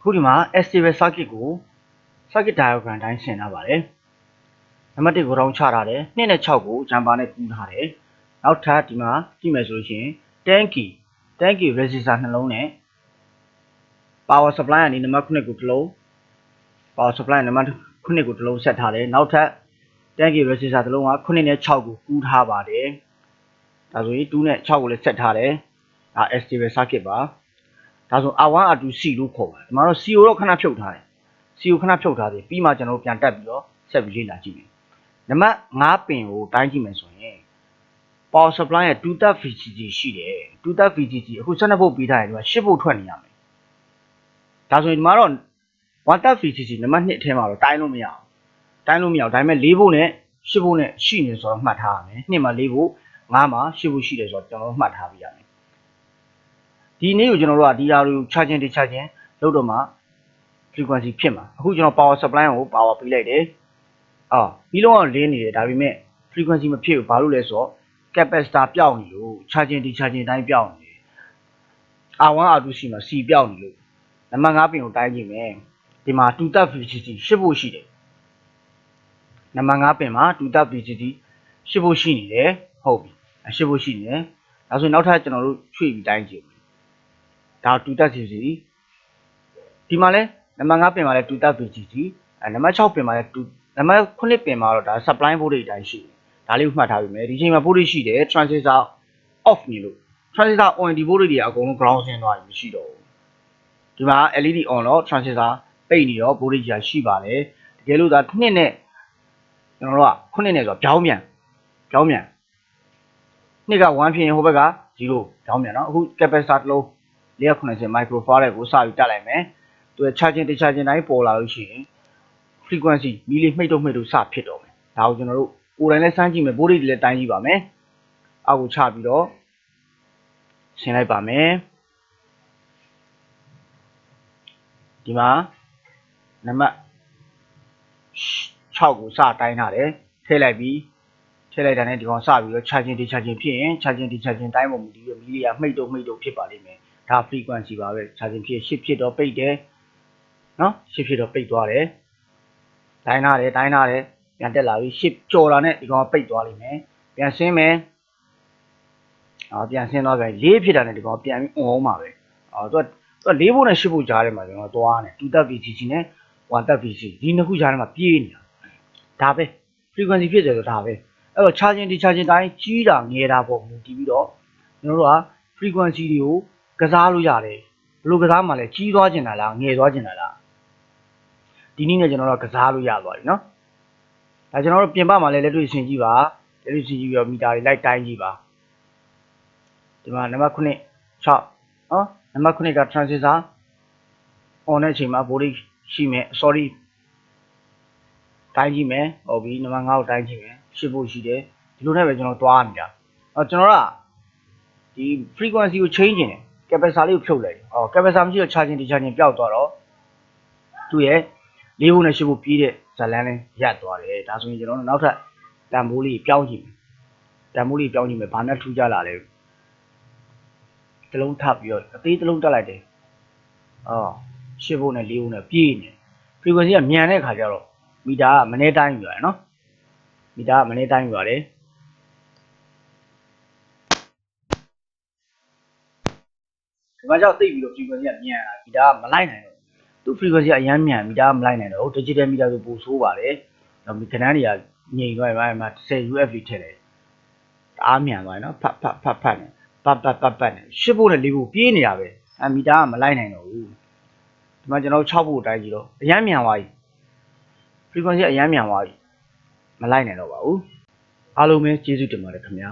ခုဒီမှာ stable circuit ကို circuit diagram တိုင်းဆင်ထားပါတယ်နံပါတ်1ကိုတောင်းချထားတယ်2နဲ့6ကိုဂျမ်ပါနဲ့ကူးထားတယ်နောက်ထပ်ဒီမှာကြည့်မယ်ဆိုလို့ရှိရင် tanky resistor နှလုံးနဲ့ power supply ကနေနံပါတ်9ကိုတစ်လုံး power supply နံပါတ်9ကိုတစ်လုံးဆက်ထားတယ်နောက်ထပ် tanky resistor တစ်လုံးက9နဲ့6ကိုကူးထားပါတယ်ဒါဆိုရင်2နဲ့6ကိုလည်းဆက်ထားတယ်ဒါ stable circuit ပါဒါဆို R1 R2 C လို့ခေါ်ပါတယ်ဒီမှာတော့ C ကိုတော့ခဏဖြုတ်ထားတယ် C ကိုခဏဖြုတ်ထားတယ်ပြီးမှကျွန်တော်တို့ပြန်တက်ပြီးတော့ဆက်ပြီးလေ့လာကြည့်မယ်နံပါတ်5ပင်ကိုတိုင်းကြည့်မယ်ဆိုရင် power supply ရဲ့ 2-third VCC ရှိတယ် 2-third VCC အခု12 volt ပေးထားရင်ဒီမှာ10 volt ထွက်နေရမယ်ဒါဆိုရင်ဒီမှာတော့ 1-third VCC နံပါတ်2အထဲမှာတော့တိုင်းလို့မရအောင်ဒါပေမဲ့4 volt နဲ့10 volt နဲ့ရှိနေဆိုတော့မှတ်ထားရမယ်2မှာ4 volt 5မှာ10 volt ရှိတယ်ဆိုတော့ကျွန်တော်တို့မှတ်ထားပြရမယ်ဒီနေ့ကိုကျွန်တော်တို့ကဒီဟာတွေကို charging discharging လုပ်တော့မှ frequency ဖြစ်မှာအခုကျွန်တော် power supply ကို power ပေးလိုက်တယ်ပြီးတော့လင်းနေတယ်ဒါပေမဲ့ frequency မဖြစ်ဘူးဘာလို့လဲဆိုတော့ capacitor ပြောင်းနေလို့ charging discharging တိုင်းပြောင်းနေတယ် R1 R2 C မှာ C ပြောင်းနေလို့နံပါတ်5ပင်ကိုတိုင်းကြည့်မယ်ဒီမှာ 2-third VCC 10 volt ရှိတယ်နံပါတ်5ပင်မှာ 2-third VCC 10 volt ရှိနေတယ်ဟုတ်ပြီ10 volt ရှိနေတယ်ဒါဆိုနောက်ထပ်ကျွန်တော်တို့ရွှေ့ပြီးတိုင်းကြည့်ဒါ 2-third VCC ဒီမှာလဲနံပါတ်5ပင်မှာလဲ 2-third VCC နံပါတ်6ပင်မှာလဲနံပါတ်9ပင်မှာတော့ဒါ supply voltage တိုင်းရှိတယ်ဒါလေးကိုမှတ်ထားပြီမယ်ဒီချိန်မှာ voltage ရှိတယ် transistor off နေလို့ transistor on ဒီ voltage တွေအကုန်လုံး ground ဆင်းသွားပြီမရှိတော့ဘူးဒီမှာ LED on တော့ transistor ပိတ်နေတော့ voltage ကြီးရှိပါတယ်တကယ်လို့ဒါ2နဲ့ကျွန်တော်တို့က9နဲ့ဆိုတော့ပြောင်းပြန်2က1ဖြစ်ရင်ဟိုဘက်က0ပြောင်းပြန်เนาะအခု capacitor တစ်လုံး480 microfarad ကိုစပြီးတက်လိုက်မယ်သူက charging discharging တိုင်းပေါ်လာလို့ရှိရင် frequency မီလီမှိတ်တော့စဖြစ်တော့မယ်ဒါကိုကျွန်တော်တို့ကိုယ်တိုင်လည်းစမ်းကြည့်မယ် voltage တွေလည်းတိုင်းကြည့်ပါမယ်အောက်ကိုချပြီးတော့ဆင်းလိုက်ပါမယ်ဒီမှာနံပါတ်6ကိုစတိုင်းထားတယ်ထည့်လိုက်တာနဲ့ဒီကောင်စပြီးတော့ charging discharging ဖြစ်ရင် charging discharging တိုင်းပုံမူတည်ပြီးမီလီကမှိတ်တော့ဖြစ်ပါလိမ့်မယ်ဒါ frequency ပါပဲ charging ဖြစ်10ဖြစ်တော့ပိတ်တယ်เนาะ10ဖြစ်တော့ပိတ်သွားတယ်တိုင်းထားတယ်ပြန်တက်လာပြီး10ကြော်လာနဲ့ဒီကောင်ပိတ်သွားလိမ့်မယ်ပြန်ဆင်းမယ်ပြန်ဆင်းသွားပြန်4ဖြစ်တာနဲ့ဒီကောင်ပြန်ပြီးအွန်အောင်ပါပဲသူက4 volt နဲ့10 volt ကြားထဲမှာကျွန်တော်သွားနေ 2-third VCC နဲ့ 1-third VCC ဒီနှစ်ခုကြားထဲမှာပြေးနေတာဒါပဲ frequency ဖြစ်တယ်ဆိုဒါပဲအဲ့တော့ charging discharging တိုင်းကြီးတာငယ်တာပေါ့မူတည်ပြီးတော့ကျွန်တော်တို့က frequency တွေကိုကစားလို့ရတယ်ဘယ်လိုကစားမှလဲကြီးသွားကျင်တာလားငယ်သွားကျင်တာလားဒီနည်းနဲ့ကျွန်တော်တို့ကစားလို့ရသွားပြီเนาะဒါကျွန်တော်တို့ပြင်ပမှာလည်းလက်တွေ့ဆင်ကြည့်ပါလက်တွေ့ဆင်ကြည့်ပြီးတော့မီတာတွေလိုက်တိုင်းကြည့်ပါဒီမှာနံပါတ်9 6နံပါတ်9က transistor on တဲ့အချိန်မှာ voltage ရှိမယ် sorry တိုင်းကြည့်မယ်ဟုတ်ပြီနံပါတ်5ကိုတိုင်းကြည့်မယ်10 volt ရှိတယ်ဒီလိုနဲ့ပဲကျွန်တော်သွားနေတာကျွန်တော်ကဒီ frequency ကို change နေတယ် capacitor လေးကိုဖြုတ်လိုက်capacitor မရှိတော့ charging discharging ပျောက်သွားတော့သူ့ရဲ့4 volt နဲ့10 volt ပြေးတဲ့ဇာတ်လမ်းလေးရပ်သွားတယ်ဒါဆိုရင်ကျွန်တော်တို့နောက်ထပ်တန်ဖိုးလေးပြောင်းကြည့်မယ်ဘာနဲ့ထူးကြလာလဲတစ်လုံးထပ်ပြီးတော့အသေးတစ်လုံးတက်လိုက်တယ်10 volt နဲ့4 volt နဲ့ပြေးနေ frequency ကမြန်တဲ့ခါကျတော့မီတာကမနေတိုင်းယူရတယ်နော်မီတာကမနေတိုင်းယူရတယ်ဒီမှာကြောက်သိပြီးတော့ frequency ကမြန်လာမီတာကမလိုက်နိုင်တော့သူ့ frequency ကအရင်မြန်မီတာကမလိုက်နိုင်တော့ digital meter ဆိုပိုဆိုးပါတယ်တော့ဒီခဏန်းတွေကငြိမ်သွားပြီမှာ10 UFD ထည့်တယ်အားမြန်သွားနော်ဖတ်နေပတ်နေ10 volt နဲ့4 volt ပြေးနေတာပဲမီတာကမလိုက်နိုင်တော့ဘူးဒီမှာကျွန်တော်6 volt တိုင်းကြည့်တော့အရင်မြန်သွားပြီ frequency အရင်မြန်သွားပြီမလိုက်နိုင်တော့ပါဘူးအားလုံးပဲကျေးဇူးတင်ပါတယ်ခင်ဗျာ